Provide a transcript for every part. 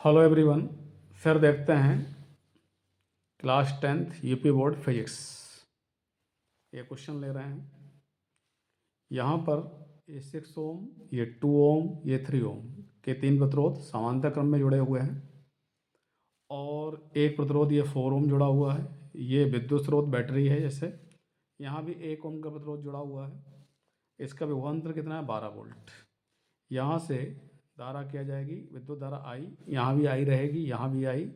Hello everyone. फिर देखते हैं class 10th UP board physics. ये क्वेश्चन ले रहे हैं। यहाँ पर ये 6 ओम, ये 2 ओम, ये 3 ओम के 3 प्रतिरोध समांतर क्रम में जुड़े हुए हैं और एक प्रतिरोध ये 4 ओम जुड़ा हुआ है। ये विद्युत स्रोत बैटरी है। जैसे यहाँ भी 1 ओम का प्रतिरोध जुड़ा हुआ है। इसका विभवांतर कितना है? 12 वोल्ट। यहाँ से धारा क्या जाएगी? विद्युत धारा आई, यहाँ भी आई रहेगी, यहाँ भी आई,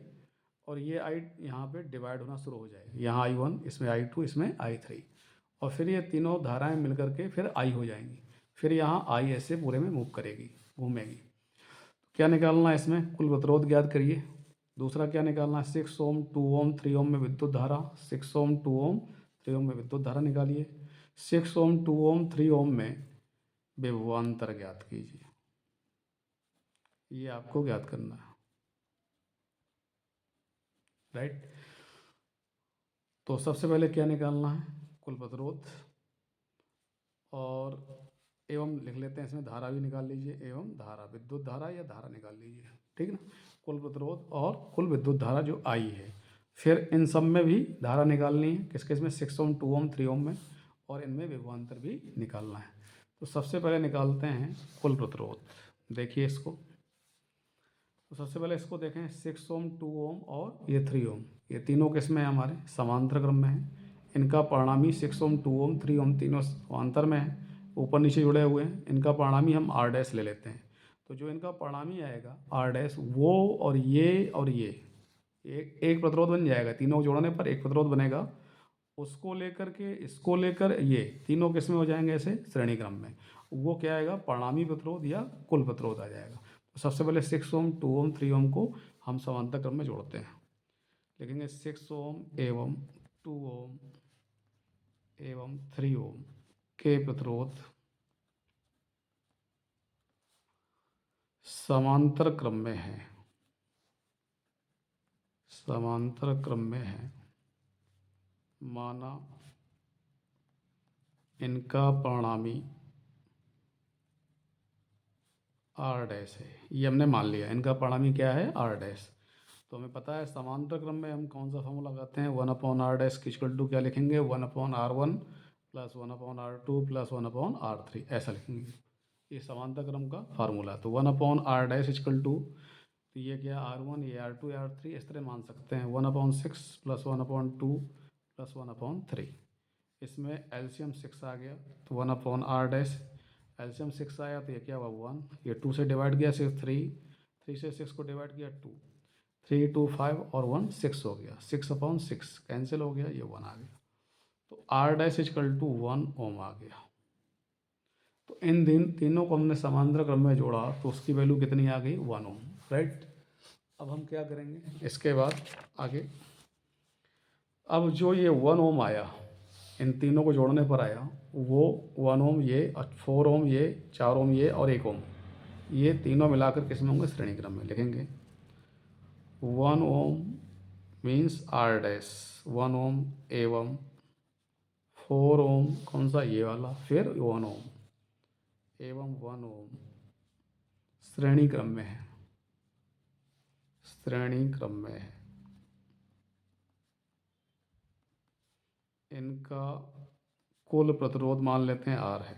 और ये आई यहाँ पे डिवाइड होना शुरू हो जाएगी। यहाँ I1, इसमें I2, इसमें I3, और फिर ये तीनों धाराएं मिलकर के फिर आई हो जाएंगी। फिर यहाँ आई ऐसे पूरे में मूव करेगी, घूमेगी। क्या निकालना है इसमें? कुल प्रतिरोध ज्ञात करिए। दूसरा क्या निकालना है? 6 ओम, 2 ओम, 3 ओम में विद्युत धारा। 6 ओम, 2 ओम, 3 ओम में विद्युत धारा निकालिए। 6 ओम, 2 ओम, 3 ओम में विभवांतर ज्ञात कीजिए। ये आपको ज्ञात करना है, राइट। तो सबसे पहले क्या निकालना है? कुल प्रतिरोध, और एवं लिख लेते हैं, इसमें धारा भी निकाल लीजिए। एवं धारा, विद्युत धारा या धारा निकाल लीजिए, ठीक है ना। कुल प्रतिरोध और कुल विद्युत धारा जो आई है, फिर इन सब में भी धारा निकालनी है। किस किस में? 6 ओम, 2 ओम, 3 ओम में, और इनमें विभवांतर भी निकालना है। तो सबसे पहले निकालते हैं कुल प्रतिरोध। देखिए इसको। तो सबसे पहले इसको देखें। 6 ओम, 2 ओम और ये 3 ओम, ये तीनों किस में है? हमारे समांतर क्रम में है। इनका परिणामी 6 ओम, 2 ओम, 3 ओम तीनों समांतर में है, ऊपर नीचे जुड़े हुए हैं। इनका परिणामी हम आर डैश ले लेते हैं। तो जो इनका परिणामी आएगा आर डैश, वो और ये एक एक प्रतिरोध बन जाएगा। तीनों को जोड़ने पर एक प्रतिरोध बनेगा। उसको लेकर के, इसको लेकर, ये तीनों किस में हो जाएंगे? ऐसे श्रेणी क्रम में। वो क्या आएगा? परिणामी प्रतिरोध या कुल प्रतिरोध आ जाएगा। तो सबसे पहले 6 ओम, 2 ओम, 3 ओम को हम समांतर क्रम में जोड़ते हैं। लिखेंगे 6 ओम एवं 2 ओम एवं 3 ओम के प्रतिरोध समांतर क्रम में है। समांतर क्रम में है माना इनका परिणामी आर डैश है। ये हमने मान लिया, इनका परिणामी क्या है? R dash. तो हमें पता है समांतर क्रम में हम कौन सा फॉर्मूला लगाते हैं? 1/r डैश की इक्वल टू क्या लिखेंगे? 1/r1 plus 1/r2 plus 1/r3, ऐसा लिखेंगे। ये समांतर क्रम का फार्मूला। तो 1/r डैश इक्वल टू, तो ये क्या? R1, ये R2, ये R3, इस तरह मान सकते हैं। 1/6 प्लस 1/2 प्लस 1/3। इसमें एलसीएम 6 आ गया, तो 1/r डैश। एलसीएम 6 आया तो ये क्या हुआ? 1। ये 2 से डिवाइड किया, 6 3, 3 से 6 को डिवाइड किया 2, 3 2 5 और 1 6 हो गया। 6/6 कैंसिल हो गया, ये 1 आ गया। तो आर डैश इक्वल टू 1 ओम आ गया। तो इन तीनों को हमने समांतर क्रम में जोड़ा तो उसकी वैल्यू कितनी आ गई? 1 ओम, राइट। अब हम क्या करेंगे इसके बाद आगे? अब जो ये 1 ओम आया, इन तीनों को जोड़ने पर आया, वो 1 ओम ये, 4 ओम ये, 4 ओम ये, और 1 ओम, ये तीनों मिलाकर किस में होंगे? श्रेणी क्रम में। लिखेंगे 1 ओम मीन्स आर डैश 1 ओम एवं 4 ओम, कौन सा? ये वाला, फिर 1 ओम एवं 1 ओम श्रेणी क्रम में है। श्रेणी क्रम में है। इनका कुल प्रतिरोध मान लेते हैं आर है।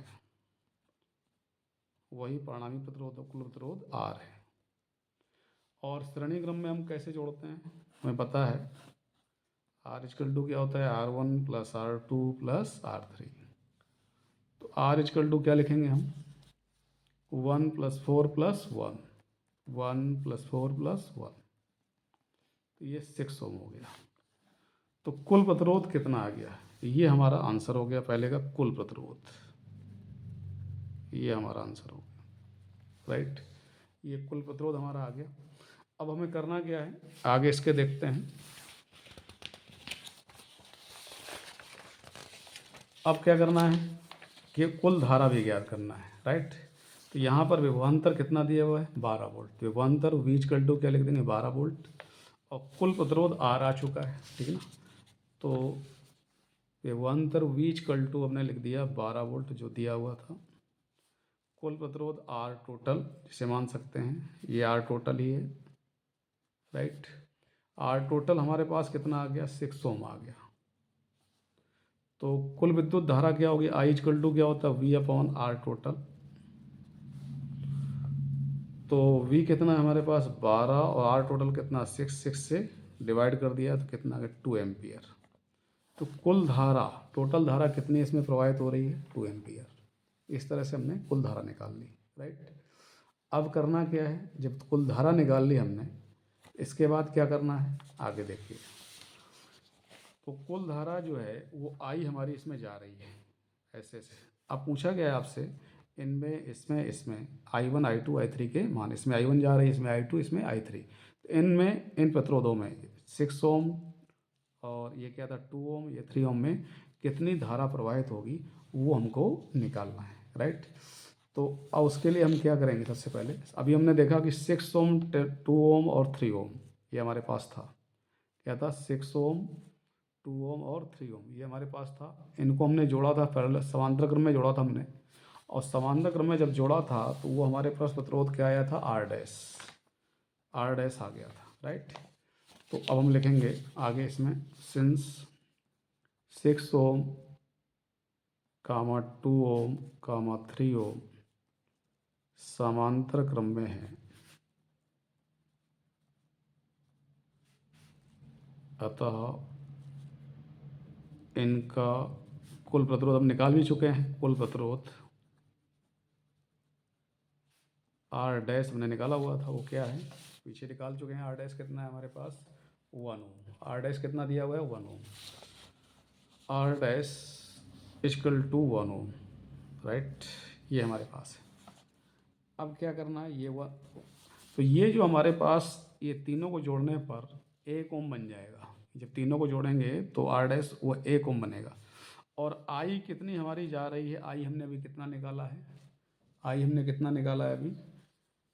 वही परिणामी प्रतिरोध, कुल प्रतिरोध आर है। और श्रेणी क्रम में हम कैसे जोड़ते हैं? हमें पता है आर इक्वल टू क्या होता है? R1 plus R2 plus R3। तो आर इक्वल टू क्या लिखेंगे हम? 1 प्लस 4 प्लस 1, 1 प्लस 4 प्लस 1, तो ये 6 ओम हो गया। तो कुल प्रतिरोध कितना आ गया? ये हमारा आंसर हो गया पहले का कुल प्रतिरोध। ये हमारा आंसर हो गया, राइट। ये कुल प्रतिरोध हमारा आ गया। अब हमें करना क्या है आगे, इसके देखते हैं। अब क्या करना है कि कुल धारा भी ज्ञात करना है, राइट। तो यहाँ पर विभवांतर कितना दिया हुआ है? 12 वोल्ट। विभवांतर V इक्वल टू क्या लिख देंगे? 12 वोल्ट। और कुल प्रतिरोध R आ चुका है, ठीक है ना। तो विभवांतर V इक्वल टू हमने लिख दिया 12 वोल्ट जो दिया हुआ था। कुल प्रतिरोध R टोटल जिसे मान सकते हैं, ये R टोटल ही है। राइट। आर टोटल हमारे पास कितना आ गया, 6 ओम आ गया। तो कुल विद्युत धारा क्या होगी, आई इक्वल टू क्या होता है, वी अपॉन आर टोटल। तो वी कितना है हमारे पास 12 और आर टोटल कितना 6 से डिवाइड कर दिया तो कितना आ गया 2 एम्पियर। तो कुल धारा, टोटल धारा कितनी इसमें प्रवाहित हो रही है, 2 एम्पियर। इस तरह से हमने कुल धारा निकाल ली, राइट। अब करना क्या है, जब कुल धारा निकाल ली हमने, इसके बाद क्या करना है आगे देखिए। तो कुल धारा जो है वो आई हमारी इसमें जा रही है ऐसे से। अब पूछा गया है आपसे इनमें, इसमें I1 I2 I3 के मान, इसमें I1 जा रही है, इसमें I2, इसमें I3। तो इनमें, इन प्रतिरोधों में 6 ओम और ये क्या था 2 ओम, ये 3 ओम में कितनी धारा प्रवाहित होगी वो हमको निकालना है, राइट। तो अब उसके लिए हम क्या करेंगे, सबसे पहले अभी हमने देखा कि 6 ओम 2 ओम और 3 ओम ये हमारे पास था। क्या था, 6 ओम 2 ओम और 3 ओम ये हमारे पास था। इनको हमने जोड़ा था, पहले समांतर क्रम में जोड़ा था हमने, और समांतर क्रम में जब जोड़ा था तो वो हमारे पास प्रतिरोध क्या आया था, आर डैश आ गया था, राइट। तो अब हम लिखेंगे आगे इसमें, सिंस 6 ओम कामा 2 ओम कामा 3 ओम समांतर क्रम में है, अतः इनका कुल प्रतिरोध हम निकाल भी चुके हैं। कुल प्रतिरोध आर डैश हमने निकाला हुआ था, वो क्या है पीछे निकाल चुके हैं। आर डैश कितना है हमारे पास 1 ओम। आर डैश कितना दिया हुआ है 1 ohm. R dash equal to 1 ohm, right, ये हमारे पास है। अब क्या करना है, ये हुआ। तो ये जो हमारे पास ये तीनों को जोड़ने पर 1 ओम बन जाएगा। जब तीनों को जोड़ेंगे तो आर डैश वो 1 ओम बनेगा। और आई कितनी हमारी जा रही है, आई हमने अभी कितना निकाला है, आई हमने कितना निकाला है अभी,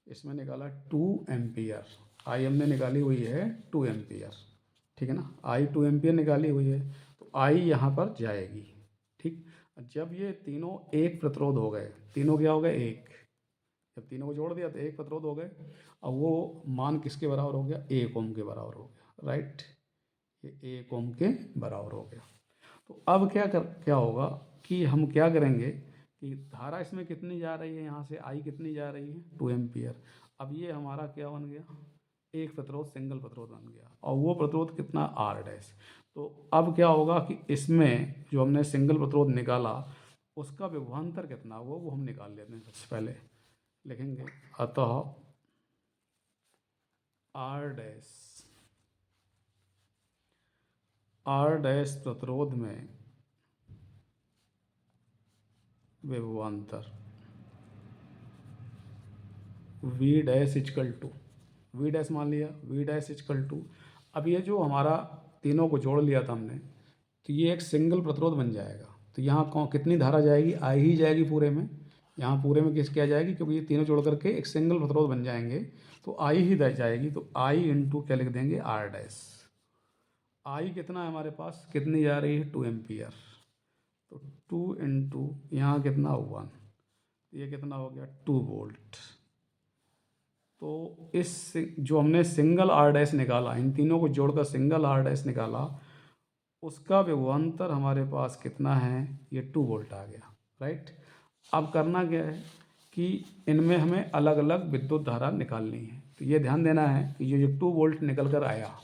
इसमें निकाला 2 एम्पियर। आई हमने निकाली हुई है 2 एम्पियर, ठीक है ना, आई 2 एम्पियर निकाली हुई है। तो आई यहाँ पर जाएगी, ठीक। जब ये तीनों एक प्रतिरोध हो गए, तीनों क्या हो गए एक, जब तीनों को जोड़ दिया तो एक प्रतिरोध हो गए। अब वो मान किसके बराबर हो गया, 1 ओम के बराबर हो गया, राइट, ये 1 ओम के बराबर हो गया। तो अब क्या होगा कि हम क्या करेंगे कि धारा इसमें कितनी जा रही है, यहाँ से आई कितनी जा रही है 2 एम्पियर। अब ये हमारा क्या बन गया, एक प्रतिरोध, सिंगल प्रतिरोध बन गया, और वो प्रतिरोध कितना आर डैश। तो अब क्या होगा कि इसमें जो हमने सिंगल प्रतिरोध निकाला उसका विभवांतर कितना हुआ वो हम निकाल लेते हैं। सबसे पहले लिखेंगे, अतः आर डैश प्रतिरोध में विभवांतर V dash equal to, V dash मान लिया, वी डैश इक्वल टू। अब ये जो हमारा तीनों को जोड़ लिया था हमने, तो ये एक सिंगल प्रतिरोध बन जाएगा। तो यहाँ कितनी धारा जाएगी, आई ही जाएगी पूरे में, यहाँ पूरे में क्या जाएगी, क्योंकि ये तीनों जोड़ करके एक सिंगल प्रतिरोध बन जाएंगे, तो आई ही जाएगी। तो आई इंटू क्या लिख देंगे, आर डैश। आई कितना है हमारे पास, कितनी जा रही है 2 एम्पियर, तो 2 इंटू यहाँ कितना 1, ये कितना हो गया 2 वोल्ट। तो इस जो हमने सिंगल आर डैश निकाला, इन तीनों को जोड़कर सिंगल आर डैश निकाला, उसका विभवांतर हमारे पास कितना है, ये 2 वोल्ट आ गया, राइट। अब करना क्या है कि इनमें हमें अलग अलग विद्युत धारा निकालनी है। तो ये ध्यान देना है कि ये जो 2 वोल्ट निकल कर आया,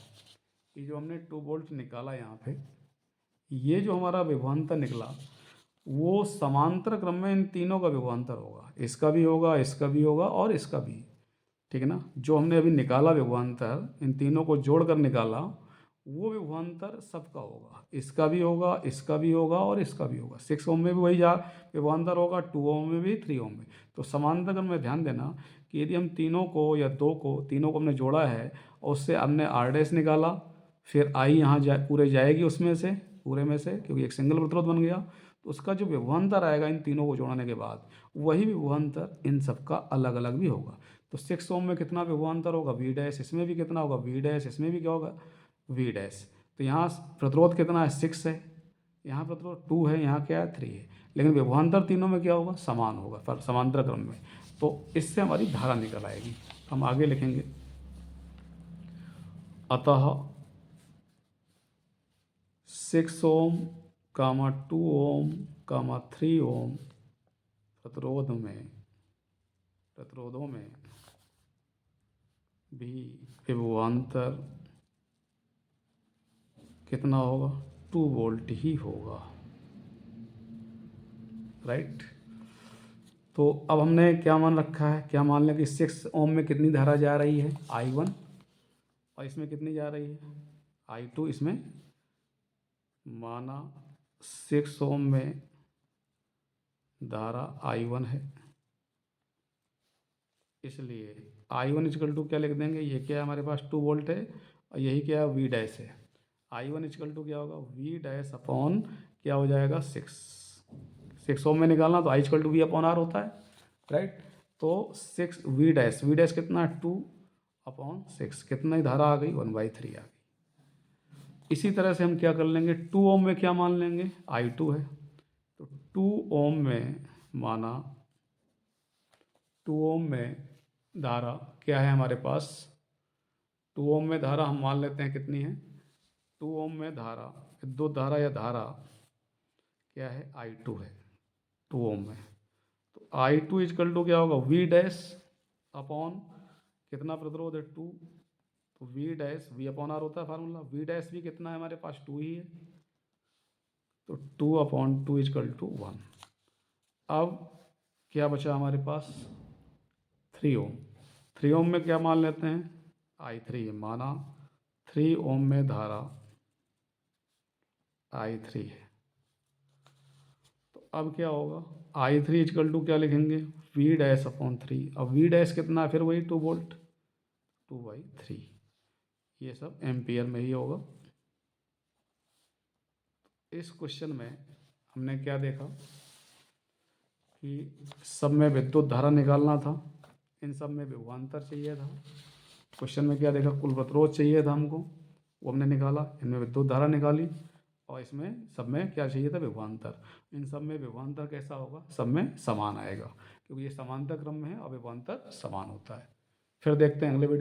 ये जो हमने 2 वोल्ट निकाला यहाँ पे, ये जो हमारा विभवांतर निकला वो समांतर क्रम में इन तीनों का विभवांतर होगा, इसका भी होगा, इसका भी होगा और इसका भी, ठीक है ना। जो हमने अभी निकाला विभवांतर, इन तीनों को जोड़कर निकाला, वो विभवांतर सबका होगा, इसका भी होगा, इसका भी होगा और इसका भी होगा। 6 ओम में भी वही जा विभवांतर होगा, 2 ओम में भी, 3 ओम में। तो समांतर क्रम में ध्यान देना कि यदि हम तीनों को या तीनों को हमने जोड़ा है और उससे हमने आर डैश निकाला, फिर आई यहाँ पूरे जाएगी उसमें से, पूरे में से, क्योंकि एक सिंगल प्रतिरोध बन गया। तो उसका जो विभवांतर आएगा इन तीनों को जोड़ने के बाद, वही विभवांतर इन सबका अलग अलग भी होगा। तो 6 ओम में कितना विभवांतर होगा, वी डैश, इसमें भी कितना होगा वी डैश, इसमें भी क्या होगा वी डैश। तो यहाँ प्रतिरोध कितना है 6 है, यहाँ प्रतिरोध 2 है, यहाँ क्या है 3 है, लेकिन विभवांतर तीनों में क्या होगा समान होगा पर समांतर क्रम में। तो इससे हमारी धारा निकल आएगी। हम आगे लिखेंगे, अतः 6 ओम 2 ओम 3 ओम प्रतिरोधों में भी विभवांतर कितना होगा? 2 वोल्ट ही होगा, राइट। तो अब हमने क्या मान रखा है, क्या मान लिया कि 6 ओम में कितनी धारा जा रही है? I1, और इसमें कितनी जा रही है? I2। इसमें माना 6 ओम में धारा I1 है, इसलिए I1 इक्वल टू क्या लिख देंगे? ये क्या है हमारे पास? 2 वोल्ट है, और यही क्या है? V डैश है। I1 इक्वल टू क्या होगा? V डैश अपॉन क्या हो जाएगा? 6 ओम में निकालना तो I equal to V upon R होता है, राइट। तो 6 V डैश कितना है? 2 अपॉन 6, कितना ही धारा आ गई? 1/3 आ गई। इसी तरह से हम क्या कर लेंगे? 2 ओम में क्या मान लेंगे? I2 है, तो 2 ओम में माना 2 ओम में धारा क्या है हमारे पास? 2 ओम में धारा हम मान लेते हैं कितनी है? 2 ओम में धारा, विद्युत धारा या धारा क्या है? I2 है 2 ओम में। तो I2 इक्वल टू क्या होगा? V डैश अपॉन कितना प्रतिरोध है? 2, तो V dash V upon R होता है फार्मूला। V डैश भी कितना है हमारे पास? 2 ही है, तो 2/2 इक्वल टू 1। अब क्या बचा हमारे पास? 3 ओम। 3 ओम में क्या मान लेते हैं? I3 है, माना 3 ओम में धारा I3 है। तो अब क्या होगा? I3 इक्वल टू क्या लिखेंगे? V dash upon 3। अब V डैश कितना है? फिर वही 2 वोल्ट, 2/3। ये सब एम्पियर में ही होगा। इस क्वेश्चन में हमने क्या देखा कि सब में विद्युत धारा निकालना था, इन सब में विभवांतर चाहिए था। क्वेश्चन में क्या देखा? कुल प्रतिरोध चाहिए था हमको, वो हमने निकाला। इनमें विद्युत धारा निकाली, और इसमें सब में क्या चाहिए था? विभवांतर। इन सब में विभवांतर कैसा होगा? सब में समान आएगा, क्योंकि ये समांतर क्रम में है और विभवांतर समान होता है। फिर देखते हैं अगले वीडियो।